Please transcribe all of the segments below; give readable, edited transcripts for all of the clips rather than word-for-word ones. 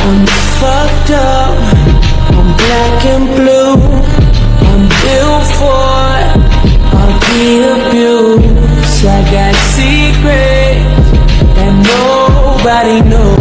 I'm fucked up, I'm black and blue, I'm built for all the abuse. I got secrets that nobody knows.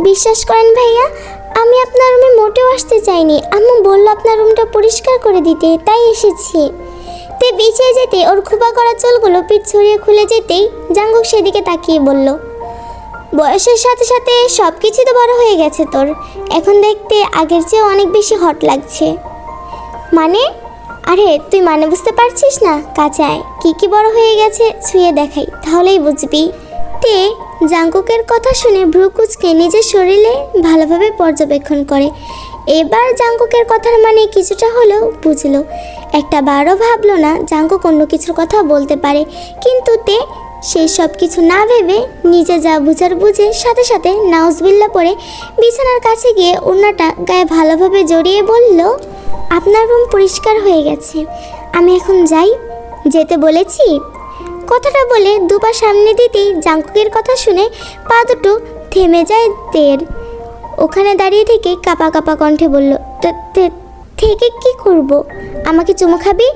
বিশ্বাস করেন ভাইয়া, আমি আপনার রুমে মোটেও আসতে চাইনি। আম্মু বলল আপনার রুমটা পরিষ্কার করে দিতে, তাই এসেছি। তে বিছিয়ে যেতে ওর খোপা করা চুলগুলো পিঠ ছড়িয়ে খুলে যেতেই জাঙ্কুক সেদিকে তাকিয়ে বলল, বয়সের সাথে সাথে সব কিছু তো বড় হয়ে গেছে তোর, এখন দেখতে আগের চেয়ে অনেক বেশি হট লাগছে। মানে? আরে তুই মানে বুঝতে পারছিস না? কাঁচায় কি বড় হয়ে গেছে ছুঁয়ে দেখাই, তাহলেই বুঝবি। তে জাঙ্কুকের কথা শুনে ভ্রু কুঁচকে নিজের শরীরে ভালোভাবে পর্যবেক্ষণ করে। এবার জাঙ্কুকের কথার মানে কিছুটা হলেও বুঝলো। একটা বারও ভাবলো না জাঙ্কুক অন্য কিছুর কথা বলতে পারে, কিন্তু তে সেই সব কিছু না ভেবে নিজে যা বুঝার বুঝে সাথে সাথে নাউজবিল্লা পরে বিছানার কাছে গিয়ে ওড়নাটা গায়ে ভালোভাবে জড়িয়ে বলল, আপনার রুম পরিষ্কার হয়ে গেছে, আমি এখন যাই। যেতে বলেছি। কথাটা বলে দুপা সামনে দিতেই জাঙ্কুকের কথা শুনে পা দুটো থেমে যায় তের। ওখানে দাঁড়িয়ে থেকে কাপা কাপা কণ্ঠে বলল, থেকে কি করব? আমাকে চুমু খাবি?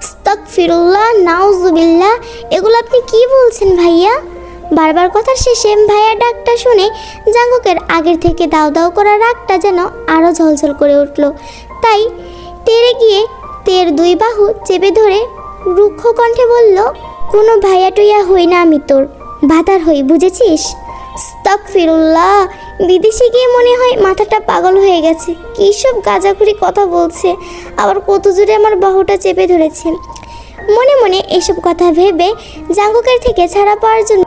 আস্তাগফিরুল্লাহ, নাউজুবিল্লাহ, এগুলো আপনি কি বলছেন ভাইয়া? বারবার কথার শেষে ভাইয়া ডাকটা শুনে জাঙ্কুকের আগের থেকে দাও দাও করা রাগটা যেন আরও ঝলঝল করে উঠল। তাই তেরে গিয়ে তের দুই বাহু চেপে ধরে রুক্ষ কণ্ঠে বলল, কোনো ভাইয়া টুইয়া হই না আমি তোর, ভাতার হই, বুঝেছিস? আস্তাগফিরুল্লাহ, বিদেশে গিয়ে মনে হয় মাথাটা পাগল হয়ে গেছে, কী সব গাঁজাখুরি কথা বলছে, আবার কত জোরে আমার বাহুটা চেপে ধরেছে। মনে মনে এসব কথা ভেবে জাঙ্কুকের থেকে ছাড়া পাওয়ার জন্য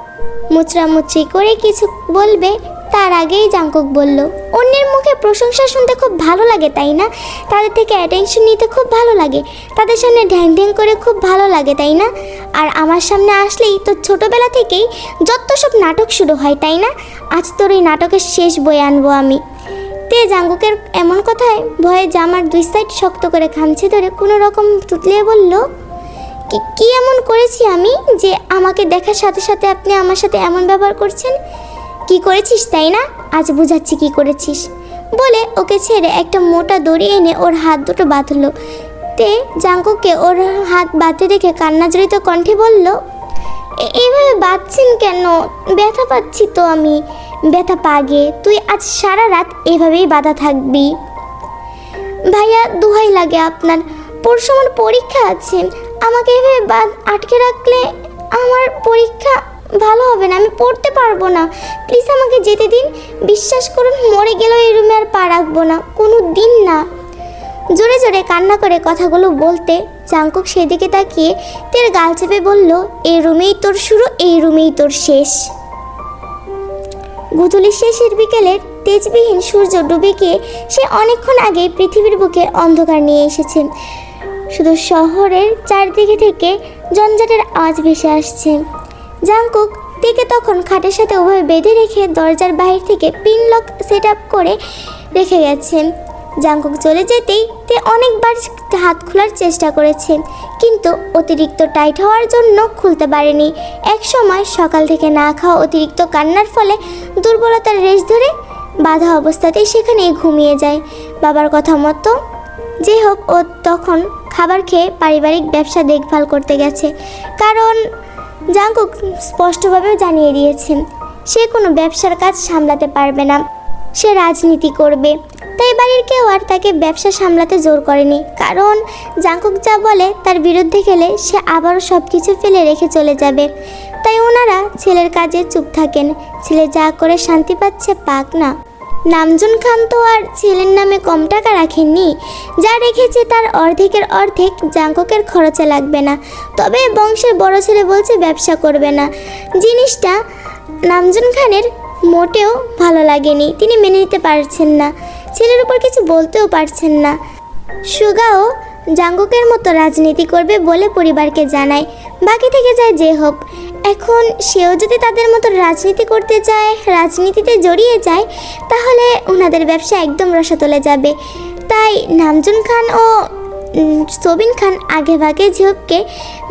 মুচড়ামুচড়ি করে কিছু বলবে তার আগেই জাঙ্কুক বলল, অন্যের মুখে প্রশংসা শুনতে খুব ভালো লাগে তাই না? তাদের থেকে অ্যাটেনশন নিতে খুব ভালো লাগে, তাদের সামনে ঢ্যাং ঢ্যাং করে খুব ভালো লাগে তাই না? আর আমার সামনে আসলেই তো ছোটোবেলা থেকেই যত সব নাটক শুরু হয় তাই না? আজ তোর এই নাটকের শেষ বই আনবো আমি। তে জাঙ্কুকের এমন কথায় ভয়ে জামার দুই সাইড শক্ত করে খামচে ধরে কোনো রকম তুতলিয়ে বলল, কি এমন করেছি আমি যে আমাকে দেখার সাথে সাথে আপনি আমার সাথে এমন ব্যবহার করছেন? কি করেছিস তাই না? আজ বুঝাচ্ছি কি করেছিস। বলে ওকে ছেড়ে একটা মোটা দড়ি এনে ওর হাত দুটো বাঁধল। তে জাঙ্কুককে ওর হাত বাঁধতে দেখে কান্নাজড়িত কণ্ঠে বলল, এইভাবে বাঁধছেন কেন? ব্যথা পাচ্ছি তো আমি। ব্যথা পাগে, তুই আজ সারা রাত এভাবেই বাঁধা থাকবি। ভাইয়া দোহাই লাগে আপনার, পরশু আমার পরীক্ষা আছে, আমাকে এভাবে আটকে রাখলে আমার পরীক্ষা ভালো হবে না, আমি পড়তে পারবো না, প্লিজ আমাকে যেতে দিন। বিশ্বাস করুন, মরে গেলেও এই রুমে আর পা রাখবো না, কোনো দিন না। জোরে জোরে কান্না করে কথাগুলো বলতে জাঙ্কুক সেদিকে তাকিয়ে তের গাল চেপে বলল, এই রুমেই তোর শুরু, এই রুমেই তোর শেষ। গুধূলির শেষের বিকেলের তেজবিহীন সূর্য ডুবে গিয়ে সে অনেকক্ষণ আগে পৃথিবীর বুকে অন্ধকার নিয়ে এসেছে। শুধু শহরের চারদিকে থেকে ঝঞ্ঝাটের আওয়াজ ভেসে আসছে। জাঙ্কুক তেকে তখন খাটের সাথে উভয় বেঁধে রেখে দরজার বাহির থেকে পিন লক সেট আপ করে রেখে গেছেন। জাঙ্কুক চলে যেতেই তে অনেকবার হাত খোলার চেষ্টা করেছে, কিন্তু অতিরিক্ত টাইট হওয়ার জন্য খুলতে পারেনি। এক সময় সকাল থেকে না খাওয়া অতিরিক্ত কান্নার ফলে দুর্বলতার রেশ ধরে বাঁধা অবস্থাতেই সেখানেই ঘুমিয়ে যায়। বাবার কথা মতো যে হোক, ও তখন খাবার খেয়ে পারিবারিক ব্যবসা দেখভাল করতে গেছে, কারণ জাঙ্কুক স্পষ্টভাবে জানিয়ে দিয়েছে সে কোনো ব্যবসার কাজ সামলাতে পারবে না, সে রাজনীতি করবে। তাই বাড়ির কেউ আর তাকে ব্যবসা সামলাতে জোর করেনি, কারণ জাঙ্কুক যা বলে তার বিরুদ্ধে গেলে সে আবারও সব কিছু ফেলে রেখে চলে যাবে। তাই ওনারা ছেলের কাজে চুপ থাকেন, ছেলে যা করে শান্তি পাচ্ছে পাক না। নামজুন খান তো আর ছেলের নামে কম টাকা রাখেননি, যা রেখেছে তার অর্ধেকের অর্ধেক জাঙ্কুকের খরচে লাগবে না। তবে বংশের বড় ছেলে বলছে ব্যবসা করবে না। জিনিসটা নামজুন খানের মোটেও ভালো লাগেনি, তিনি মেনে নিতে পারছেন না, ছেলের উপর কিছু বলতেও পারছেন না। সুগাও জাঙ্কুকের মতো রাজনীতি করবে বলে পরিবারকে জানায়, বাকি থেকে যায় যে হোক। এখন সেও যদি তাদের মতো রাজনীতি করতে চায়, রাজনীতিতে জড়িয়ে যায়, তাহলে ওনাদের ব্যবসা একদম রসাতলে যাবে। তাই নামজুন খান ও সবিন খান আগে ভাগে ঝিওপকে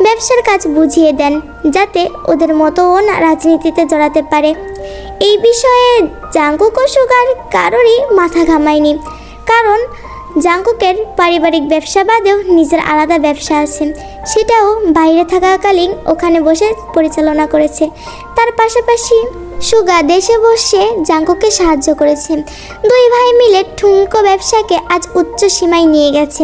ব্যবসার কাজ বুঝিয়ে দেন, যাতে ওদের মতো ও না রাজনীতিতে জড়াতে পারে। এই বিষয়ে জাঙ্কুক ও সুগার কারোরই মাথা ঘামায়নি, কারণ জাঙ্কুকের পারিবারিক ব্যবসা বাদেও নিজের আলাদা ব্যবসা আছে, সেটাও বাইরে থাকাকালীন ওখানে বসে পরিচালনা করেছে। তার পাশাপাশি সুগা দেশে বসে জাঙ্কুককে সাহায্য করেছে। দুই ভাই মিলে ঠুনকো ব্যবসাকে আজ উচ্চ সীমায় নিয়ে গেছে।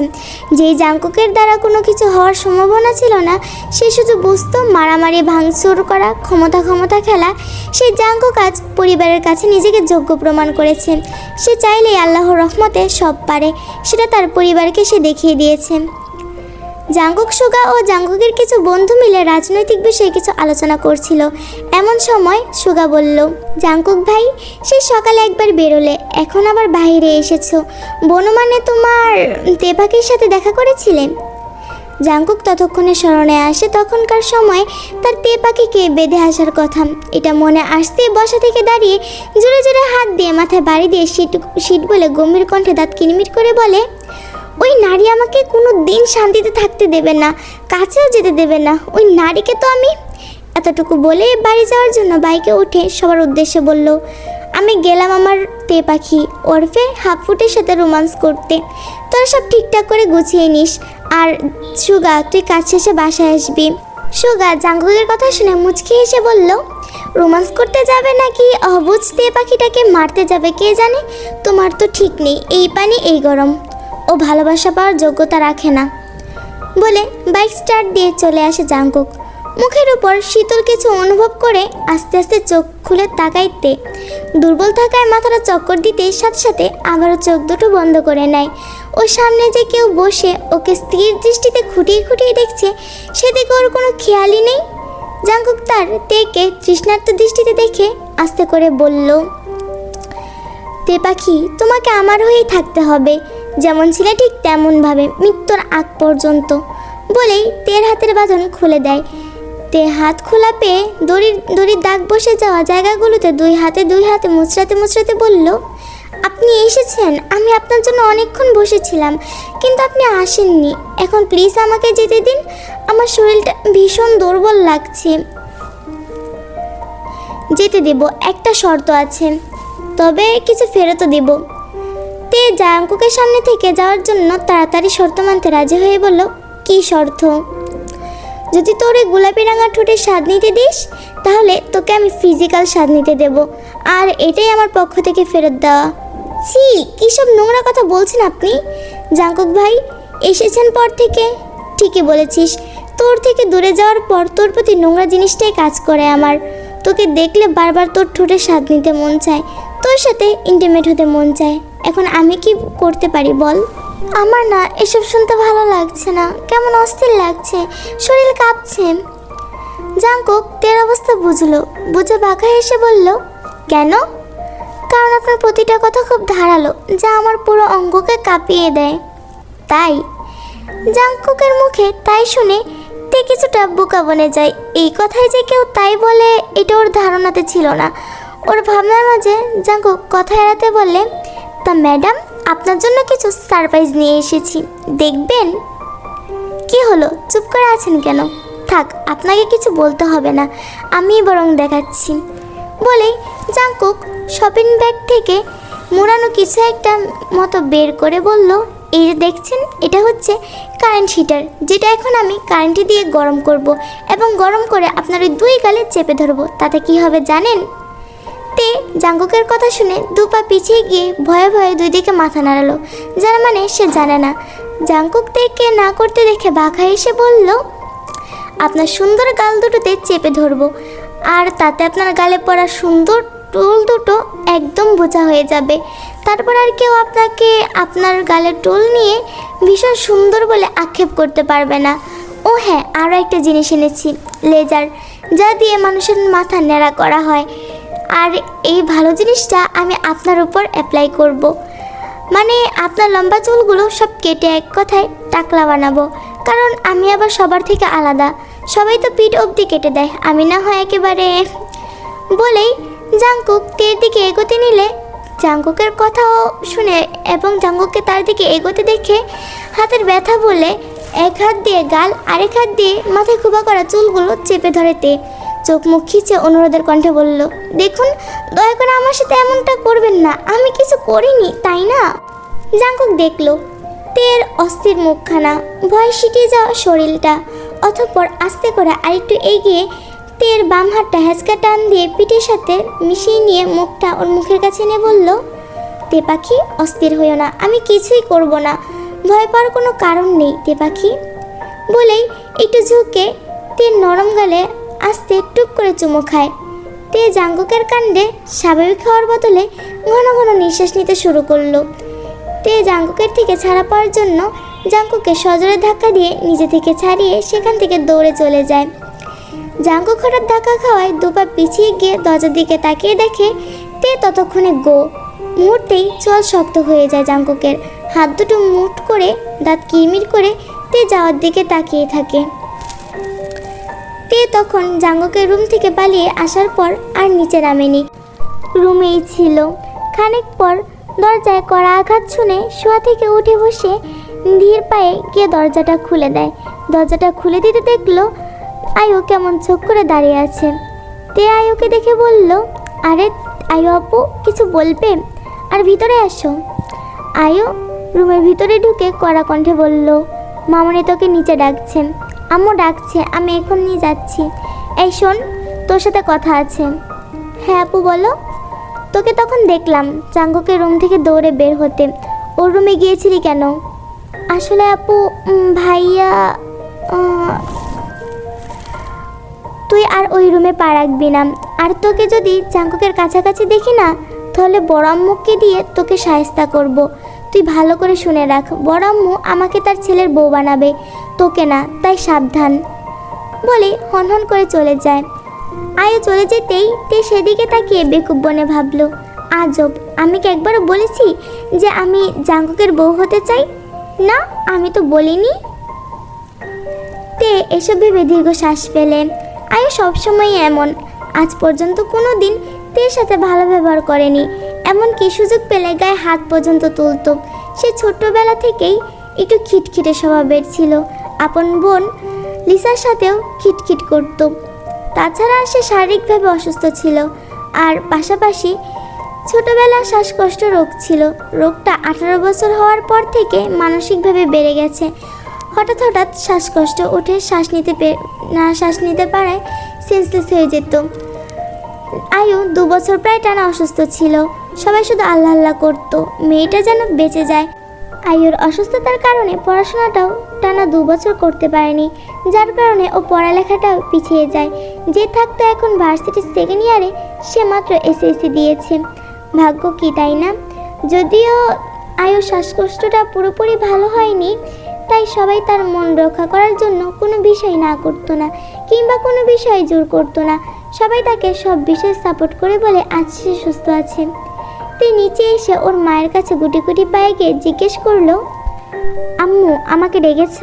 যেই জাঙ্কুকের দ্বারা কোনো কিছু হওয়ার সম্ভাবনা ছিল না, সে শুধু বুঝতো মারামারি ভাঙচুর করা, ক্ষমতা খেলা, সেই জাঙ্কুক আজ পরিবারের কাছে নিজেকে যোগ্য প্রমাণ করেছে। সে চাইলেই আল্লাহর রহমতে সব পারে, সেটা তার পরিবারকে সে দেখিয়ে দিয়েছে। জাঙ্কুক, সুগা ও জাঙ্কুকের কিছু বন্ধু মিলে রাজনৈতিক বিষয়ে কিছু আলোচনা করছিল। এমন সময় সুগা বলল, জাঙ্কুক ভাই, সেই সকালে একবার বেরোলে, এখন আবার বাইরে এসেছো, বনমানে তোমার তেপাকির সাথে দেখা করেছিলে? জাঙ্কুক ততক্ষণে স্মরণে আসে তখনকার সময় তার তেপাকিকে বেঁধে আসার কথা। এটা মনে আসতেই বসা থেকে দাঁড়িয়ে জোরে জোরে হাত দিয়ে মাথায় বাড়ি দিয়ে শীত বলে গম্ভীর কণ্ঠে দাঁত কিরমির করে বলে, ওই নারী আমাকে কোনো দিন শান্তিতে থাকতে দেবে না, কাছেও যেতে দেবে না। ওই নারীকে তো আমি। এতটুকু বলে বাড়ি যাওয়ার জন্য বাইকে উঠে সবার উদ্দেশ্যে বলল, আমি গেলাম আমার তেপাখি ওরফে হাফফুটের সাথে রোমান্স করতে। তোরা সব ঠিকঠাক করে গুছিয়ে নিস, আর সুগা তুই কাজ শেষে বাসায় আসবি। সুগা জাঙ্কুকের কথা শুনে মুচকি হেসে বলল, রোমান্স করতে যাবে নাকি অবুঝ তেপাখিটাকে মারতে যাবে কে জানে। তোমার তো ঠিক নেই, এই পানি এই গরম, ও ভালোবাসা পাওয়ার যোগ্যতা রাখে না বলে বাইক স্টার্ট দিয়ে চলে আসে জাঙ্কুক। মুখের উপর শীতল কিছু অনুভব করে আস্তে আস্তে চোখ খুলে তাকাইতে, দুর্বল থাকায় মাথাটা চক্কর দিতে সাথে সাথে আবারও চোখ দুটো বন্ধ করে নেয়। ওর সামনে যে কেউ বসে ওকে স্থির দৃষ্টিতে খুঁটিয়ে খুঁটিয়ে দেখছে, সেদিকে ওর কোনো খেয়ালই নেই। জাঙ্কুক তার তেকে তৃষ্ণার্ত দৃষ্টিতে দেখে আস্তে করে বলল, তে পাখি, তোমাকে আমার হয়েই থাকতে হবে, যেমন ছিলে ঠিক তেমনভাবে মৃত্যুর আগ পর্যন্ত। বলেই তের হাতের বাঁধন খুলে দেয়। তে হাত খোলা পেয়ে দড়ির দাগ বসে যাওয়া জায়গাগুলোতে দুই হাতে মুচড়াতে বলল, আপনি এসেছেন, আমি আপনার জন্য অনেকক্ষণ বসেছিলাম, কিন্তু আপনি আসেননি। এখন প্লিজ আমাকে যেতে দিন, আমার শরীরটা ভীষণ দুর্বল লাগছে। যেতে দেব, একটা শর্ত আছে, তবে কিছু ফেরতও দেব। তে জাঙ্কুকের সামনে থেকে যাওয়ার জন্য তাড়াতাড়ি শর্ত মানতে রাজি হয়ে বলল, কী শর্ত? যদি তোর এই গোলাপি রাঙা ঠোঁটের স্বাদ নিতে দিস, তাহলে তোকে আমি ফিজিক্যাল স্বাদ নিতে দেব, আর এটাই আমার পক্ষ থেকে ফেরত দেওয়া। ছি, কী সব নোংরা কথা বলছেন আপনি? জাঙ্কুক ভাই, এসেছেন পর থেকে ঠিকই বলেছিস, তোর থেকে দূরে যাওয়ার পর তোর প্রতি নোংরা জিনিসটাই কাজ করে আমার। তোকে দেখলে বারবার তোর ঠোঁটের স্বাদ নিতে মন চায়, তোর সাথে ইন্টিমেট হতে মন চায়। এখন আমি কি করতে পারি বল? আমার না এসব শুনতে ভালো লাগছে না, কেমন অস্থির লাগছে, শরীর কাঁপছে। জাঙ্কুক তের অবস্থা বুঝে বাঁকা হেসে বলল, কেন? কারণ আপনার প্রতিটা কথা খুব ধারালো, যা আমার পুরো অঙ্গকে কাঁপিয়ে দেয়। তাই? জাঙ্কুকের মুখে তাই শুনে তে কিছুটা বোকা বনে যায়। এই কথাই যে কেউ তাই বলে, এটা ওর ধারণাতে ছিল না। ওর ভাবনার মাঝে জাঙ্কুক কথা এড়াতে বললে, তা ম্যাডাম, আপনার জন্য কিছু সারপ্রাইজ নিয়ে এসেছি, দেখবেন? কি হলো, চুপ করে আছেন কেন? থাক, আপনাকে কিছু বলতে হবে না, আমি বরং দেখাচ্ছি। বলেই জাঙ্কুক শপিং ব্যাগ থেকে মোড়ানো কিছু একটা মতো বের করে বলল, এই যে দেখছেন, এটা হচ্ছে কারেন্ট হিটার, যেটা এখন আমি কারেন্টে দিয়ে গরম করব, এবং গরম করে আপনার ওই দুই গালে চেপে ধরবো। তাতে কি হবে জানেন? তে জাঙ্কুকের কথা শুনে দুপা পিছিয়ে গিয়ে ভয়ে ভয়ে দুই দিকে মাথা নাড়ালো, যার মানে সে জানে না। জাঙ্কুক তেকে না করতে দেখে বাঁকা এসে বলল, আপনার সুন্দর গাল দুটোতে চেপে ধরবো, আর তাতে আপনার গালে পড়া সুন্দর টুল দুটো একদম বোঝা হয়ে যাবে। তারপর আর কেউ আপনাকে আপনার গালের টুল নিয়ে ভীষণ সুন্দর বলে আক্ষেপ করতে পারবে না। ও হ্যাঁ, আরও একটা জিনিস এনেছি, লেজার, যা দিয়ে মানুষের মাথা ন্যাড়া করা হয়। আর এই ভালো জিনিসটা আমি আপনার উপর অ্যাপ্লাই করব। মানে আপনার লম্বা চুলগুলো সব কেটে এক কথায় টাকলা বানাবো। কারণ আমি আবার সবার থেকে আলাদা, সবাই তো পিঠ অবধি কেটে দেয়, আমি না হয় একেবারে। বলেই জাংকুক তের দিকে এগোতে নিলে জাংকুকের কথাও শুনে এবং জাংকুককে তার দিকে এগোতে দেখে হাতের ব্যথা বলে এক হাত দিয়ে গাল, আরেক হাত দিয়ে মাথায় খোঁপা করা চুলগুলো চেপে ধরে তে চোখ মুখ খিচে অনুরোধের কণ্ঠে বলল, দেখুন, দয়া করে আমার সাথে এমনটা করবেন না, আমি কিছু করিনি, তাই না? জাংকুক দেখল তের অস্থির মুখখানা, ভয় সিটিয়ে যাওয়া শরীরটা। অতঃপর আস্তে করে আরেকটু এগিয়ে তের বাম হাতটা হ্যাঁচকা টান দিয়ে পিঠের সাথে মিশিয়ে নিয়ে মুখটা ওর মুখের কাছে এনে বলল, তে পাখি, অস্থির হইও না, আমি কিছুই করব না, ভয় পাওয়ার কোনো কারণ নেই তে পাখি। বলেই একটু ঝুঁকে তের নরম গালে আস্তে টুক করে চুমু খায়। তে জাংকুকের কাণ্ডে স্বাভাবিক হওয়ার বদলে ঘন ঘন নিঃশ্বাস নিতে শুরু করলো। তে জাংকুকের থেকে ছাড়া পাওয়ার জন্য জাংকুককে সজোরে ধাক্কা দিয়ে নিজে থেকে ছাড়িয়ে সেখান থেকে দৌড়ে চলে যায়। জাংকুক হঠাৎ ধাক্কা খাওয়ায় দুপা পিছিয়ে গিয়ে দরজার দিকে তাকিয়ে দেখে তে ততক্ষণে গো। মুহূর্তেই চল শক্ত হয়ে যায় জাংকুকের, হাত দুটো মুঠ করে দাঁত কিরমির করে তে যাওয়ার দিকে তাকিয়ে থাকে। তে তখন জাংকুকের রুম থেকে পালিয়ে আসার পর আর নিচে নামেনি, রুমেই ছিল। খানিক পর দরজায় কড়া আঘাত শুনে শোয়া থেকে উঠে বসে ধীর পায়ে গিয়ে দরজাটা খুলে দেয়। দরজাটা খুলে দিতে দেখলো আয়ু কেমন চোখ করে দাঁড়িয়ে আছে। তে আয়ুকে দেখে বলল, আরে আয়ু আপু, কিছু বলবে? আর ভিতরে আসো। আয়ু রুমের ভিতরে ঢুকে কড়া কণ্ঠে বলল, মামনি তোকে নিচে ডাকছেন। আম্মু ডাকছে, আমি এখনই যাচ্ছি। এই শোন, তোর সাথে কথা আছে। হ্যাঁ আপু বলো। তোকে তখন দেখলাম জাংকুকের রুম থেকে দৌড়ে বের হতে, ওর রুমে গিয়েছিলি কেন? আসলে আপু, ভাইয়া, তুই আর ওই রুমে পা রাখবি না। আর তোকে যদি জাংকুকের কাছাকাছি দেখি না, তাহলে বড় আম্মুকে দিয়ে তোকে শায়েস্তা করব। তুই ভালো করে শুনে রাখ, বড় আম্মু আমাকে তার ছেলের বউ বানাবে, তোকে না, তাই সাবধান। বলে হনহন করে চলে যায়। আয়ু চলে যেতেই তে সেদিকে তাকিয়ে বেকুব বনে ভাবল, আজব, আমি কি একবারও বলেছি যে আমি জাংকুকের বউ হতে চাই? না, আমি তো বলিনি। তে এসব ভেবে দীর্ঘ শ্বাস ফেলে। আয়ু সবসময় এমন, আজ পর্যন্ত কোনো দিন তের সাথে ভালো ব্যবহার করেনি, এমনকি সুযোগ পেলে গায়ে হাত পর্যন্ত তুলত। সে ছোট্টবেলা থেকেই একটু খিটখিটে স্বভাবের ছিল, আপন বোন লিসার সাথেও খিটখিট করত। তাছাড়া সে শারীরিকভাবে অসুস্থ ছিল, আর পাশাপাশি ছোটবেলা শ্বাসকষ্ট রোগ ছিল। রোগটা 18 বছর হওয়ার পর থেকে মানসিকভাবে বেড়ে গেছে। হঠাৎ হঠাৎ শ্বাসকষ্ট উঠে শ্বাস নিতে পারায় সেন্সলেস হয়ে যেত। আয়ু 2 বছর প্রায় টানা অসুস্থ ছিল। সবাই শুধু আল্লাহ আল্লাহ করতো মেয়েটা যেন বেঁচে যায়। আয়ুর অসুস্থতার কারণে পড়াশোনাটাও টানা 2 বছর করতে পারেনি, যার কারণে ও পড়ালেখাটাও পিছিয়ে যায়। যে থাকতো এখন ভার্সিটির 2nd ইয়ারে, সে মাত্র এসএসসি দিয়েছে। ভাগ্য কি, তাই না? যদিও আয়ুর শ্বাসকষ্টটা পুরোপুরি ভালো হয়নি, তাই সবাই তার মন রক্ষা করার জন্য কোনো বিষয় না করতো না, কিংবা কোনো বিষয়ে জোর করতো না। সবাই তাকে সব বিষয়ে সাপোর্ট করে বলে আজ সে সুস্থ আছে। তুই নিচে এসে ওর মায়ের কাছে গুটি গুটি পায়ে গিয়ে জিজ্ঞেস করলো, আম্মু আমাকে ডেকেছ?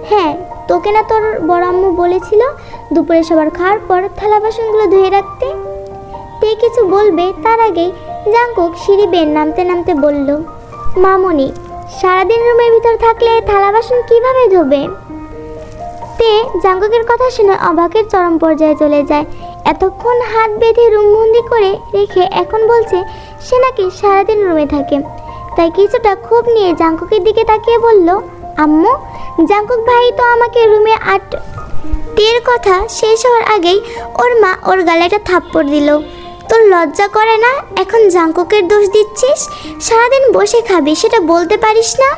হ্যাঁ, তোকে না তোর বড় আম্মু বলেছিল দুপুরে সবার খাওয়ার পর থালা বাসনগুলো ধুয়ে রাখতে। তে কিছু বলবে তার আগেই জাংকুক সিঁড়ি বেয়ে নামতে নামতে বলল, মামনি, সারাদিন রুমের ভিতর থাকলে থালা বাসন কিভাবে ধোবে? তে জাংকুকের কথা শুনে অবাকের চরম পর্যায়ে চলে যায়। এতক্ষণ হাত বেঁধে রুমবন্দি করে রেখে এখন বলছে সে নাকি সারাদিন রুমে থাকে। তাই কিছুটা ক্ষোভ নিয়ে জাংকুকের দিকে তাকিয়ে বলল, আম্মু, জাংকুক ভাই তো আমাকে রুমে তের কথা শেষ হওয়ার আগেই ওর মা ওর গালে একটা থাপ্পড় দিল। তোর লজ্জা করে না? এখন জাংকুকের দোষ দিচ্ছিস? সারাদিন বসে খাবি, সেটা বলতে পারিস না?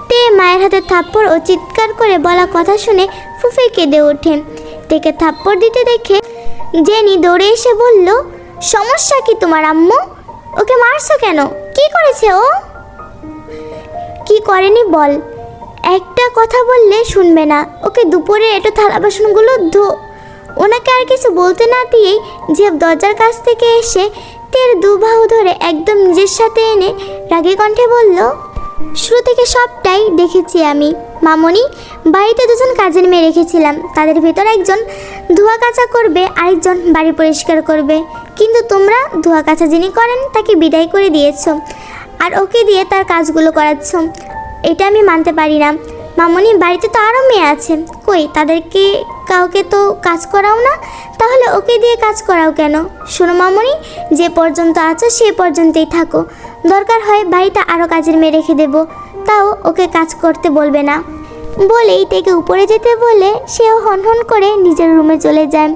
তে মায়ের হাতে থাপ্পড় ও চিৎকার করে বলা কথা শুনে ফুফে কেঁদে ওঠে। তেকে থাপ্পড় দিতে দেখে জেনি দৌড়ে এসে বলল, সমস্যা কি তোমার আম্মু? ওকে মারছো কেন? কি করেছে ও? কি করেনি বল। একটা কথা বললে শুনবে না। ওকে দুপুরে একটু থালা বাসনগুলো ধো। ওনাকে আর কিছু বলতে না দিয়েই জিয়াব দরজার কাছ থেকে এসে তের দুবাহু ধরে একদম নিজের সাথে এনে রাগী কণ্ঠে বলল, শুরু থেকে সবটাই দেখেছি আমি। মামনি, বাড়িতে দুজন কাজের মেয়ে রেখেছিলাম। তাদের ভিতর একজন ধোয়া কাচা করবে, আরেকজন বাড়ি পরিষ্কার করবে। কিন্তু তোমরা ধোয়া কাচা যিনি করেন তাকে বিদায় করে দিয়েছো, আর ওকে দিয়ে তার কাজগুলো করাচ্ছ। এটা আমি মানতে পারি না। মামনি, বাড়িতে তো আরও মেয়ে আছে, কই তাদেরকে কাউকে তো কাজ করাও না, তাহলে ওকে দিয়ে কাজ করাও কেন? শোনো মামনি, যে পর্যন্ত আছো সে পর্যন্তই থাকো। দরকার হয় বাড়িতে আরও কাজের মেয়ে রেখে দেবো, তাও ওকে কাজ করতে বলবে না। বলেই তেকে উপরে যেতে বলে সেও হনহন করে নিজের রুমে চলে যায়।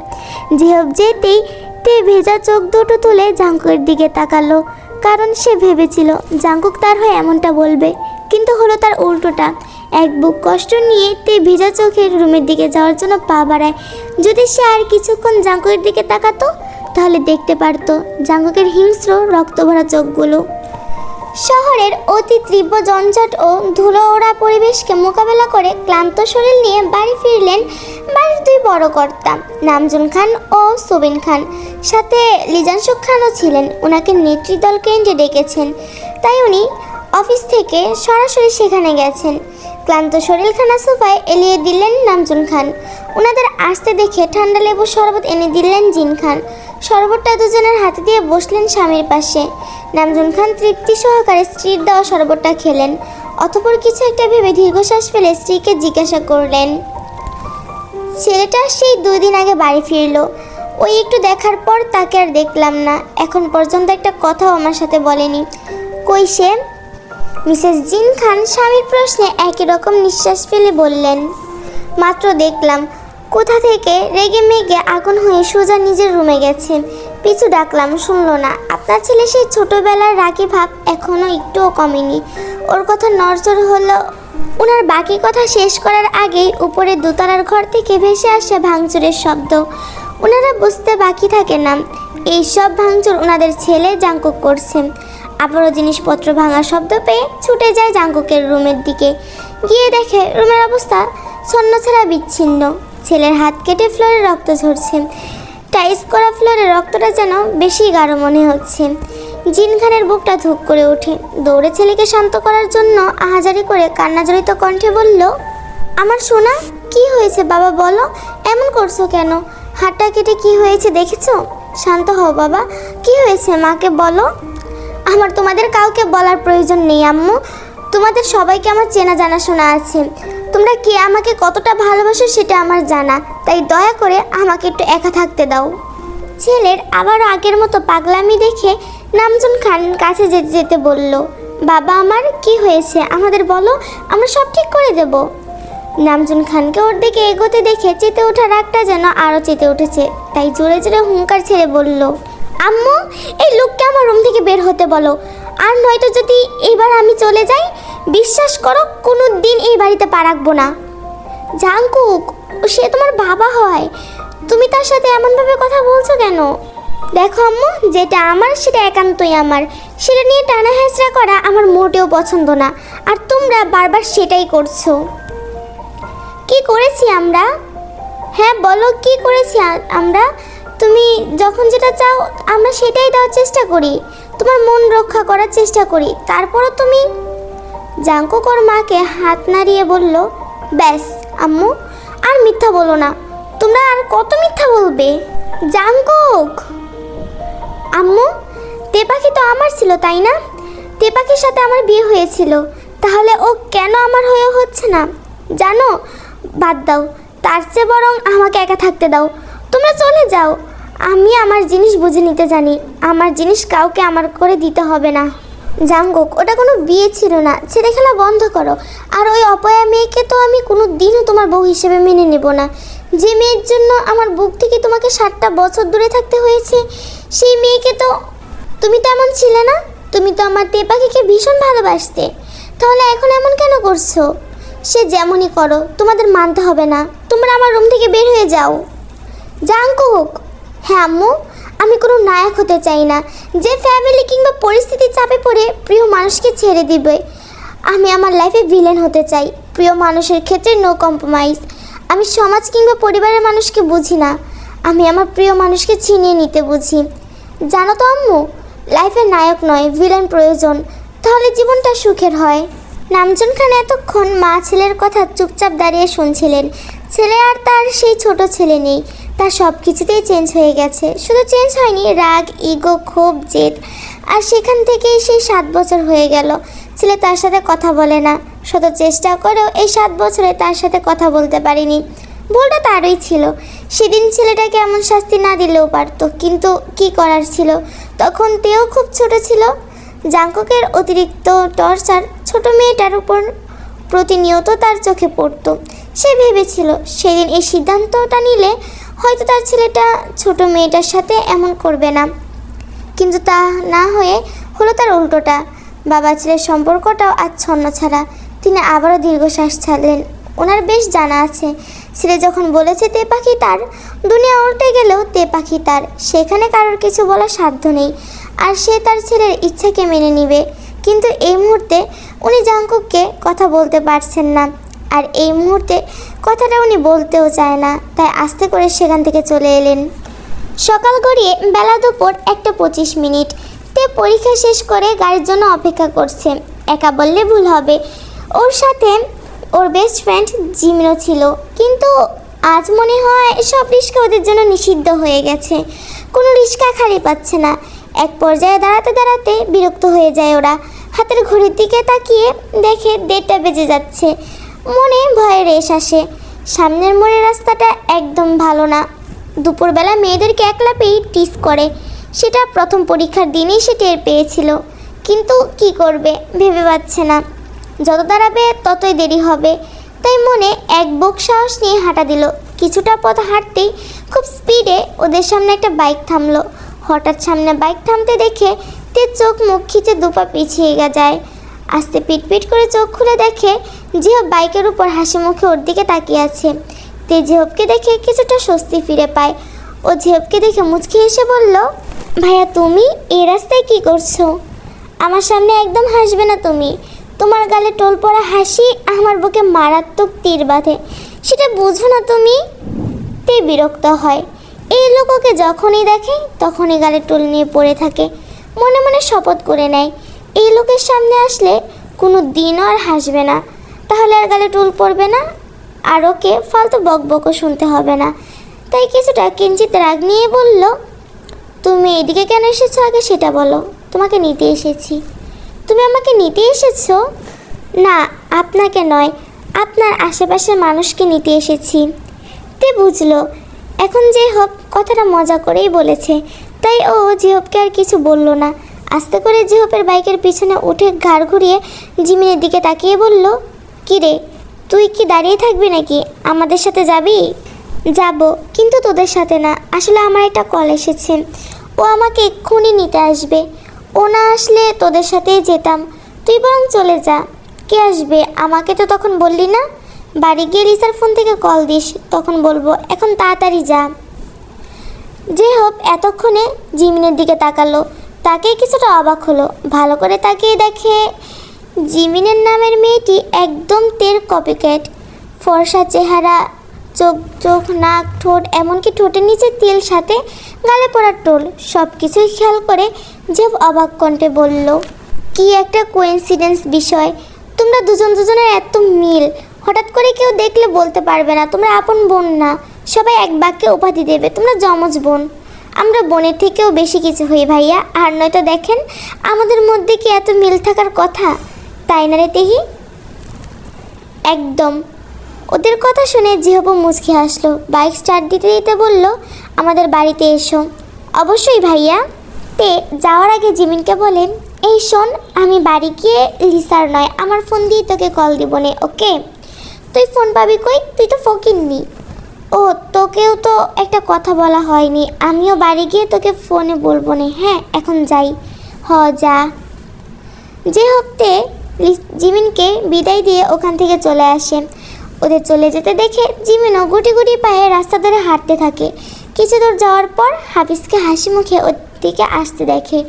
জিহব যেতেই তে ভেজা চোখ দুটো তুলে জাঙ্কুকের দিকে তাকালো, কারণ সে ভেবেছিল জাঙ্কুক তার হয়ে এমনটা বলবে, কিন্তু হলো তার উল্টোটা। এক বুক কষ্ট নিয়ে তে ভেজা চোখের রুমের দিকে যাওয়ার জন্য পা বাড়ায়। যদি সে আর কিছুক্ষণ জাঙ্কুকের দিকে তাকাতো তাহলে দেখতে পারতো জাঙ্কুকের হিংস্র রক্তভরা চোখগুলো। শহরের অতি তীব্র জঞ্জাট ও ধুলো ওড়া পরিবেশকে মোকাবেলা করে ক্লান্ত শরীর নিয়ে বাড়ি ফিরলেন বাড়ির দুই বড় কর্তা, নামজুন খান ও সুবিন খান। সাথে লিজানসুক খানও ছিলেন। ওনাকে নেতৃদল কেন্দ্রে ডেকেছেন, তাই উনি অফিস থেকে সরাসরি সেখানে গেছেন। ক্লান্ত শরীরখানা সোফায় এলিয়ে দিলেন নামজুন খান। ওনাদের আসতে দেখে ঠান্ডা লেবু শরবত এনে দিলেন জিন খান। শরবতটা দুজনের হাতে দিয়ে বসলেন স্বামীর পাশে। নামজুন খান তৃপ্তি সহকারে স্ত্রীর দেওয়া শরবতটা খেলেন। অতঃপর কিছু একটা ভেবে দীর্ঘশ্বাস ফেলে স্ত্রীকে জিজ্ঞাসা করলেন, ছেলেটা সেই 2 দিন আগে বাড়ি ফিরলো, ওই একটু দেখার পর তাকে আর দেখলাম না। এখন পর্যন্ত একটা কথাও আমার সাথে বলেনি, কই সে? মিসেস জিন খান স্বামীর প্রশ্নে একই রকম নিঃশ্বাস ফেলে বললেন, মাত্র দেখলাম। কোথা থেকে রেগে মেগে আগুন হয়ে সোজা নিজের রুমে গেছে। পিছু ডাকলাম, শুনলো না। আপনার ছেলে সেই ছোটোবেলার রাগী ভাব এখনও একটুও কমেনি। ওর কথা নড়চড় হলো। ওনার বাকি কথা শেষ করার আগেই উপরে দোতলার ঘর থেকে ভেসে আসে ভাঙচুরের শব্দ। ওনারা বুঝতে বাকি থাকে না এই সব ভাঙচুর ওনাদের ছেলে জাঙ্কুক করছে। আবারও জিনিসপত্র ভাঙার শব্দ পেয়ে ছুটে যায় জাঙ্কুকের রুমের দিকে। গিয়ে দেখে রুমের অবস্থা ছন্নছাড়া বিচ্ছিন্ন। ছেলের হাত কেটে ফ্লোরে রক্ত ঝরছে। টাইস করা ফ্লোরে রক্তটা যেন বেশি গাঢ় মনে হচ্ছে। জিন খানের বুকটা ধুক করে ওঠে। দৌড়ে ছেলেকে শান্ত করার জন্য আহাজারি করে কান্নাজড়িত কণ্ঠে বলল, আমার সোনা, কি হয়েছে বাবা বলো, এমন করছো কেন? হাতটা কেটে কি হয়েছে দেখেছো? শান্ত হও বাবা, কি হয়েছে মাকে বলো। আমার তোমাদের কাউকে বলার প্রয়োজন নেই আম্মু। তোমাদের সবাইকে আমার চেনা জানাশোনা আছে। তোমরা কে আমাকে কতটা ভালোবাসো সেটা আমার জানা, তাই দয়া করে আমাকে একটু একা থাকতে দাও। ছেলের আবারও আগের মতো পাগলামি দেখে নামজুন খান কাছে যেতে যেতে বলল, বাবা আমার কি হয়েছে আমাদের বলো, আমরা সব ঠিক করে দেব। নামজুন খানকে ওর দিকে এগোতে দেখে চেতে ওঠা রাগটা যেন আরও চেতে উঠেছে, তাই জোরে জোরে হুঙ্কার ছেড়ে বলল, আম্মু, এই লোককে আমার রুম থেকে বের হতে বলো, আর নয়তো যদি এবার আমি চলে যাই, বিশ্বাস করো কোনো দিন এই বাড়িতে পা রাখবো না। জাঙ্কুক, সে তোমার বাবা হয়, তুমি তার সাথে এমনভাবে কথা বলছো কেন? দেখো আম্মু, যেটা আমার সেটা একান্তই আমার, সেটা নিয়ে টানা হেঁচড়া করা আমার মোটেও পছন্দ না, আর তোমরা বারবার সেটাই করছো। কি করেছি আমরা? হ্যাঁ বলো, কি করেছি আমরা? তুমি যখন যেটা চাও আমরা সেটাই দেওয়ার চেষ্টা করি, তোমার মন রক্ষা করার চেষ্টা করি। তারপরও তুমি। জাঙ্কুক ওর মাকে হাত নাড়িয়ে বলল, ব্যাস আম্মু, আর মিথ্যা বলো না। তোমরা আর কত মিথ্যা বলবে? জাঙ্কুক, আম্মু, তেপাখি তো আমার ছিল তাই না? তেপাখির সাথে আমার বিয়ে হয়েছিল, তাহলে ও কেন আমার হয়ে হচ্ছে না? জানো, বাদ দাও, তার চেয়ে বরং আমাকে একা থাকতে দাও। তোমরা চলে যাও, আমি আমার জিনিস বুঝে নিতে জানি। আমার জিনিস কাউকে আমার করে দিতে হবে না। জাঙ্কুক, ওটা কোনো বিয়ে ছিল না, ছেলে খেলা বন্ধ করো। আর ওই অপয়া মেয়েকে তো আমি কোনো দিনও তোমার বউ হিসেবে মেনে নেব না। যে মেয়ের জন্য আমার বুক থেকে তোমাকে 7টা বছর দূরে থাকতে হয়েছে, সেই মেয়েকে তো তুমি তেমন ছিলে না। তুমি তো আমার তেপাখিকে ভীষণ ভালোবাসতে, তাহলে এখন এমন কেন করছো? সে যেমনই করো, তোমাদের মানতে হবে না। তোমরা আমার রুম থেকে বের হয়ে যাও। জাঙ্কুক, হ্যাঁ আম্মু, আমি কোনো নায়ক হতে চাই না যে ফ্যামিলি কিংবা পরিস্থিতির চাপে পড়ে প্রিয় মানুষকে ছেড়ে দিবে। আমি আমার লাইফে ভিলেন হতে চাই। প্রিয় মানুষের ক্ষেত্রে নো কম্প্রোমাইজ। আমি সমাজ কিংবা পরিবারের মানুষকে বুঝি না, আমি আমার প্রিয় মানুষকে ছিনিয়ে নিতে বুঝি। জানো তো আম্মু, লাইফে নায়ক নয় ভিলেন প্রয়োজন, তাহলে জীবনটা সুখের হয়। নামজন খান এতক্ষণ মা ছেলের কথা চুপচাপ দাঁড়িয়ে শুনছিলেন। ছেলে আর তার সেই ছোট ছেলে নেই, তার সব কিছুতেই চেঞ্জ হয়ে গেছে। শুধু চেঞ্জ হয়নি, রাগ, ইগো, ক্ষোভ, জেদ। আর সেখান থেকেই সেই 7 বছর হয়ে গেল ছেলে তার সাথে কথা বলে না। শত চেষ্টা করেও এই 7 বছরে তার সাথে কথা বলতে পারিনি। ভুলটা তারই ছিল। সেদিন ছেলেটাকে এমন শাস্তি না দিলেও পারত, কিন্তু কি করার ছিল। তখন তেও খুব ছোট ছিল। জাঙ্কুকের অতিরিক্ত টর্চার ছোট মেয়েটার উপর প্রতিনিয়ত তার চোখে পড়তো। সে ভেবেছিল সেদিন এই সিদ্ধান্তটা নিলে হয়তো তার ছেলেটা ছোট মেয়েটার সাথে এমন করবে না, কিন্তু তা না হয়ে হলো তার উল্টোটা। বাবা ছেলের সম্পর্কটাও আজ ছন্ন ছাড়া। তিনি আবারও দীর্ঘশ্বাস ছাড়লেন। ওনার বেশ জানা আছে, ছেলে যখন বলেছে তে পাখি তার, দুনিয়া উল্টে গেলেও তে পাখি তার, সেখানে কারোর কিছু বলার সাধ্য নেই। আর সে তার ছেলের ইচ্ছাকে মেনে নিবে। কিন্তু এই মুহূর্তে উনি জাঙ্কুককে কথা বলতে পারছেন না, আর এই মুহূর্তে কথাটা উনি বলতেও চায় না। তাই আস্তে করে সেখান থেকে চলে এলেন। সকাল গড়িয়ে বেলা দুপুর 1:25। তে পরীক্ষা শেষ করে গাড়ির জন্য অপেক্ষা করছে। একা বললে ভুল হবে, ওর সাথে ওর বেস্ট ফ্রেন্ড জিমিনও ছিল। কিন্তু আজ মনে হয় সব রিক্সা ওদের জন্য নিষিদ্ধ হয়ে গেছে। কোনো রিক্সা খালি পাচ্ছে না। এক পর্যায়ে দাঁড়াতে দাঁড়াতে বিরক্ত হয়ে যায় ওরা। হাতের ঘড়ির দিকে তাকিয়ে দেখে 1:30 বেজে যাচ্ছে। মনে ভয়ের রেশ আসে। সামনের মোড়ের রাস্তাটা একদম ভালো না। দুপুরবেলা মেয়েদেরকে একলা পেয়েই টিস করে। সেটা প্রথম পরীক্ষার দিনেই সে টের পেয়েছিল। কিন্তু কি করবে ভেবে পাচ্ছে না। যত দাঁড়াবে ততই দেরি হবে। তাই মনে এক বুক সাহস নিয়ে হাঁটা দিল। কিছুটা পথ হাঁটতেই খুব স্পিডে ওদের সামনে একটা বাইক থামলো। হঠাৎ সামনে বাইক থামতে দেখে তে চোখ মুখ খিচে দুপা পিছিয়ে যায়। আস্তে পিটপিট করে চোখ খুলে দেখে জিহব বাইকের উপর হাসি মুখে ওর দিকে তাকিয়ে আছে। তে জিহবকে দেখে কিছুটা স্বস্তি ফিরে পায়। ও জিহবকে দেখে মুচকি হেসে বলল, ভাইয়া তুমি এই রাস্তায় কি করছো? আমার সামনে একদম হাসবে না তুমি। তোমার গালে টোল পড়া হাসি আমার বুকে মারাত্মক তীর বাঁধে, সেটা বুঝো না তুমি? তে বিরক্ত হয়। এই লোক ওকে যখনই দেখে তখনই গালে টোল নিয়ে পড়ে থাকে। মনে মনে শপথ করে নেয় এই লোকের সামনে আসলে কোনো দিনও আর হাসবে না, তাহলে আর গালে টোল পড়বে না, আর ওকে ফালতু বকবকও শুনতে হবে না। তাই কিছুটা কিঞ্চিত রাগ নিয়ে বলল, তুমি এদিকে কেন এসেছো আগে সেটা বলো। তোমাকে নিতে এসেছি। তুমি আমাকে নিতে এসেছো? না, আপনাকে নয়, আপনার আশেপাশের মানুষকে নিতে এসেছি। তে বুঝলো এখন যে হোক কথাটা মজা করেই বলেছে। তাই ও জিহবকে আর কিছু বলল না। আস্তে করে জিহবের বাইকের পিছনে উঠে ঘাড় ঘুরিয়ে জিমিনের দিকে তাকিয়ে বলল, কি রে, তুই কি দাঁড়িয়ে থাকবি নাকি? আমাদের সাথে যাবি? যাব, কিন্তু তোদের সাথে না। আসলে আমার একটা কল এসেছে, ও আমাকে এক্ষুনি নিতে আসবে। ও না আসলে তোদের সাথেই যেতাম। তুই বরং চলে যা। কে আসবে? আমাকে তো তখন বললি না। বাড়ি গিয়ে লিসার ফোন থেকে কল দিস, তখন বলবো। এখন তাড়াতাড়ি যা। যে হোক এতক্ষণে জিমিনের দিকে তাকালো। তাকে কিছুটা অবাক হলো। ভালো করে তাকিয়ে দেখে জিমিনের নামের মেয়েটি একদম তের কপিক্যাট। ফর্সা চেহারা, চোখ, নাক, ঠোঁট, এমনকি ঠোঁটের নিচে তিল, সাথে গালে পড়া টোল, সব কিছুই খেয়াল করে যে অবাক কণ্ঠে বলল, কি একটা কোইন্সিডেন্স বিষয়। তোমরা দুজনের এত মিল, হঠাৎ করে কেউ দেখলে বলতে পারবে না তোমরা আপন বোন না। সবাই এক বাক্যে উপাধি দেবে তোমরা যমজ বোন। আমরা বোনের থেকেও বেশি কিছু হই ভাইয়া। আর নয়তো দেখেন আমাদের মধ্যে কি এত মিল থাকার কথা, তাই না রে তেহি? একদম। ওদের কথা শুনে জিহব মুচকি হাসলো। বাইক স্টার্ট দিতে দিতে বলল, আমাদের বাড়িতে এসো। অবশ্যই ভাইয়া। তে যাওয়ার আগে জিমিনকে বলেন, এই শোন, আমি বাড়ি গিয়ে লিসার নয় আমার ফোন দিয়ে তোকে কল দিব নে, ওকে? তুই ফোন পাবি কই? তুই তো ফকিরনি। ও, তোকেও তো একটা কথা বলা হয়নি। আমিও বাড়ি গিয়ে তোকে ফোনে বলবো নে। হ্যাঁ, এখন যাই। যা। যে হপ্তে জিমিনকে বিদায় দিয়ে ওখান থেকে চলে আসে। ওদের চলে যেতে দেখে জিমিনও গুটি গুটি পায়ে রাস্তা ধরে হাঁটতে থাকে। কিছু দূর যাওয়ার পর হাফিজকে হাসি মুখে ওর দিকে আসতে দেখে।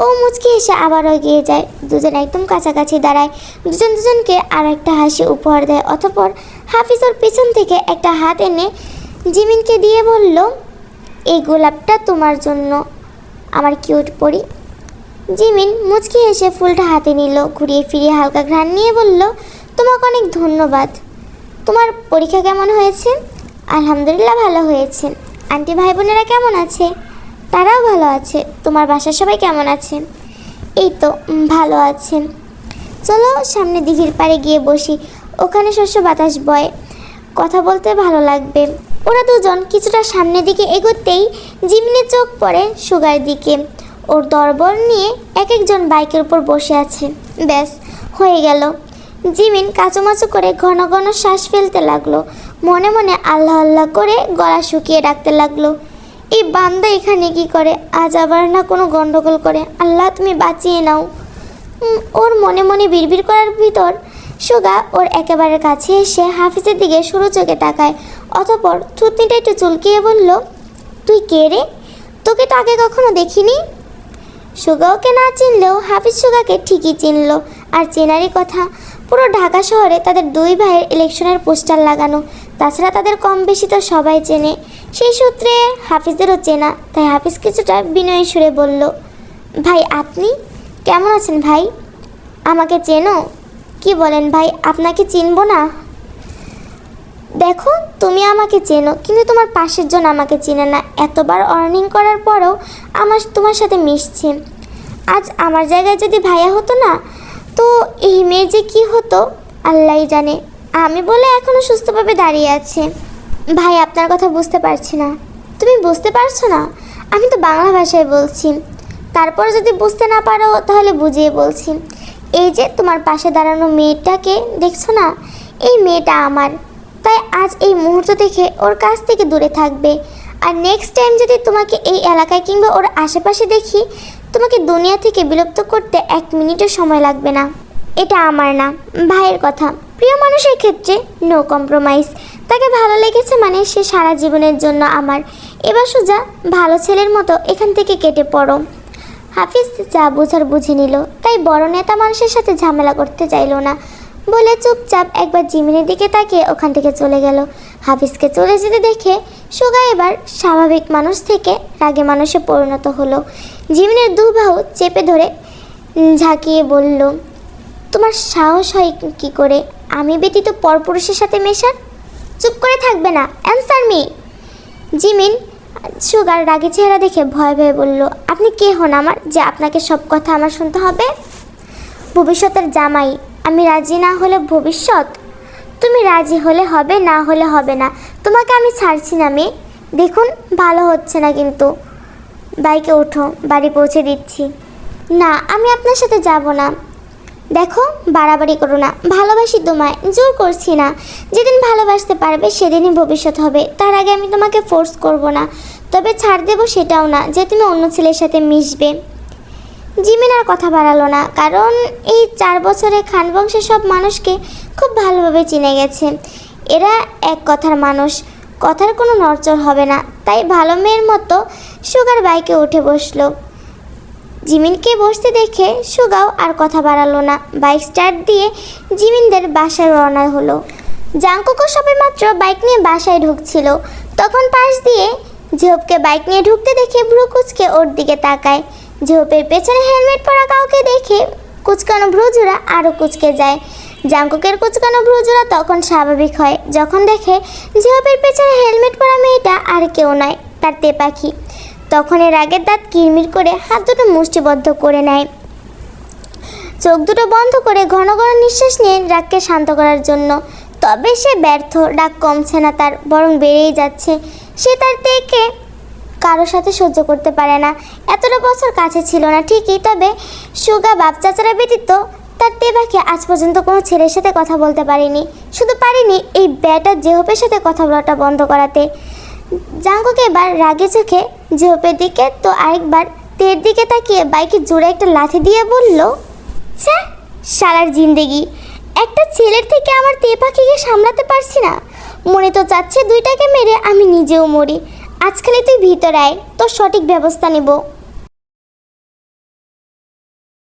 ও মুচকি হেসে আবার এগিয়ে যায়। দুজন একদম কাছাকাছি দাঁড়ায়, দুজন দুজনকে আর একটা হাসি উপহার দেয়। অতঃপর হাফিজ ওর পিছন থেকে একটা হাত এনে জিমিনকে দিয়ে বলল, এই গোলাপটা তোমার জন্য আমার কিউট পরি। জিমিন মুচকি হেসে ফুলটা হাতে নিল, ঘুরিয়ে ফিরিয়ে হালকা ঘ্রাণ নিয়ে বলল, তোমাকে অনেক ধন্যবাদ। তোমার পরীক্ষা কেমন হয়েছে? আলহামদুলিল্লাহ ভালো হয়েছে। আন্টি ভাই বোনেরা কেমন আছে? তারাও ভালো আছে। তোমার বাসার সবাই কেমন আছে? এই তো ভালো আছে। চলো সামনে দিঘির পাড়ে গিয়ে বসি, ওখানে শস্য বাতাস বয়, কথা বলতে ভালো লাগবে। ওরা দুজন কিছুটা সামনের দিকে এগোতেই জিমিনের চোখ পড়ে সুগার দিকে। ওর দরবল নিয়ে এক একজন বাইকের উপর বসে আছে। ব্যাস হয়ে গেল। জিমিন কাচুমাচু করে ঘন ঘন শ্বাস ফেলতে লাগলো, মনে মনে আল্লাহ আল্লাহ করে গলা শুকিয়ে ডাকতে লাগলো, এই বান্দা এখানে কি করে? আজ আবার না কোনো গন্ডগোল করে, আল্লাহ তুমি বাঁচিয়ে নাও। ওর মনে মনে বিড়বিড় করার ভিতর সুগা ওর একেবারে কাছে এসে হাফিজের দিকে সরু চোখে তাকায়। অতঃপর থুতনিটা একটু চুলকিয়ে বলল, তুই কে রে? তোকে তো আগে কখনো দেখিনি। সুগা ওকে না চিনলেও হাফিজ সুগাকে ঠিকই চিনল। আর চেনারই কথা, পুরো ঢাকা শহরে তাদের দুই ভাইয়ের ইলেকশনের পোস্টার লাগানো। তাছাড়া তাদের কম বেশি তো সবাই চেনে, সেই সূত্রে হাফিজেরও চেনা। তাই হাফিজ কিছুটা বিনয়ী সুরে বলল, ভাই আপনি কেমন আছেন ভাই? আমাকে চেনো? কি বলেন ভাই, আপনাকে চিনবো না? দেখো তুমি আমাকে চেনো, কিন্তু তোমার পাশের জন আমাকে চেনে না। এতবার অর্নিং করার পরেও তোমার সাথে মিশছে। আজ আমার জায়গায় যদি ভাইয়া হতো না, তো এই মেয়ের যে কী হতো আল্লাহই জানে। আমি বলে এখনও সুস্থভাবে দাঁড়িয়ে আছে। ভাই আপনার কথা বুঝতে পারছি না। তুমি বুঝতে পারছো না? আমি তো বাংলা ভাষায় বলছি। তারপর যদি বুঝতে না পারো তাহলে বুঝিয়ে বলছি। এই যে তোমার পাশে দাঁড়ানো মেয়েটাকে দেখছো না, এই মেয়েটা আমার। তাই আজ এই মুহূর্ত থেকে ওর কাছ থেকে দূরে থাকবে। আর নেক্সট টাইম যদি তোমাকে এই এলাকায় কিংবা ওর আশেপাশে দেখি, তোমাকে দুনিয়া থেকে বিলুপ্ত করতে 1 মিনিটও সময় লাগবে না। এটা আমার না, ভাইয়ের কথা। প্রিয় মানুষের ক্ষেত্রে নো কম্প্রোমাইজ। তাকে ভালো লেগেছে মানে সে সারা জীবনের জন্য আমার। এবার সোজা ভালো ছেলের মতো এখান থেকে কেটে পড়ো। হাফিজ যা বোঝার বুঝে নিল, তাই বড় নেতা মানুষের সাথে ঝামেলা করতে চাইল না বলে চুপচাপ একবার জিমিনের দিকে তাকিয়ে ওখান থেকে চলে গেল। হাফিজকে চলে যেতে দেখে সুগা এবার স্বাভাবিক মানুষ থেকে রাগে মানুষে পরিণত হলো। জিমিনের 2 বাহু চেপে ধরে ঝাঁকিয়ে বলল, তোমার সাহস হয় কি করে আমি ব্যতীত পরপুরুষের সাথে মেশার? চুপ করে থাকবে না, অ্যান্সার মি। জিমিন সুগার রাগী চেহারা দেখে ভয়ে ভয়ে বলল, আপনি কে হন আমার যে আপনাকে সব কথা আমার শুনতে হবে? ভবিষ্যতের জামাই। আমি রাজি না হলে ভবিষ্যৎ? তুমি রাজি হলে হবে, না হলে হবে না। তোমাকে আমি ছাড়ছি না মেয়ে। দেখুন ভালো হচ্ছে না কিন্তু। বাইকে ওঠো, বাড়ি পৌঁছে দিচ্ছি। না আমি আপনার সাথে যাব না। দেখো বাড়াবাড়ি করো না, ভালোবাসি তোমায়, জোর করছি না। যেদিন ভালোবাসতে পারবে সেদিনই ভবিষ্যৎ হবে। তার আগে আমি তোমাকে ফোর্স করব না। তবে ছাড় দেবো সেটাও না যে তুমি অন্য ছেলের সাথে মিশবে। জিমিন আর কথা বাড়ালো না, কারণ এই 4 বছরে খান বংশের সব মানুষকে খুব ভালোভাবে চিনে গেছে। এরা এক কথার মানুষ, কথার কোনো নড়চড় হবে না। তাই ভালো মেয়ের মতো সুগার বাইকে উঠে বসলো। জিমিনকে বসতে দেখে সুগাও আর কথা বাড়ালো না, বাইক স্টার্ট দিয়ে জিমিনদের বাসায় রওনা হলো। জাঙ্কুকও সবে মাত্র বাইক নিয়ে বাসায় ঢুকছিল, তখন পাশ দিয়ে ঝোপকে বাইক নিয়ে ঢুকতে দেখে ভ্রু কুচকে ওর দিকে তাকায়। ঝোপের পেছনে হেলমেট পরা কাউকে দেখে কুচকানো ভ্রুজোড়া আরও কুচকে যায়। জাঙ্কুকের কুচকানো ভ্রুজোড়া তখন স্বাভাবিক হয় যখন দেখে ঝোপের পেছনে হেলমেট পরা মেয়েটা আর কেউ নয়, তার তেপাখি। তখন এর আগের দাঁত কিরমির করে হাত দুটো মুষ্টিবদ্ধ করে নেয়, চোখ দুটো বন্ধ করে ঘন ঘন নিঃশ্বাস নিয়ে রাগকে শান্ত করার জন্য। তবে সে ব্যর্থ, রাগ কমছে না তার, বরং বেড়েই যাচ্ছে। সে তার থেকে কারোর সাথে সহ্য করতে পারে না। এতটা বছর কাছে ছিল না ঠিকই, তবে সুগা বাপ চাচারা ব্যতীত তার তেবাকে আজ পর্যন্ত কোনো ছেলের সাথে কথা বলতে পারেনি। শুধু পারেনি এই ব্যাটার জেহপের সাথে কথা বলাটা বন্ধ করাতে। জাঙ্কুকে এবার রাগে চোখে জেহপের দিকে তো আরেকবার তের দিকে তাকিয়ে বাইকে জোরে একটা লাথি দিয়ে বলল, ছ্যা শালার জিন্দেগি, একটা ছেলের থেকে আমার তে পাখিকে সামলাতে পারছি না। মনে তো চাচ্ছে দুইটাকে মেরে আমি নিজেও মরি। আজকালে তুই ভিতর আয়, তোর সঠিক ব্যবস্থা নেব।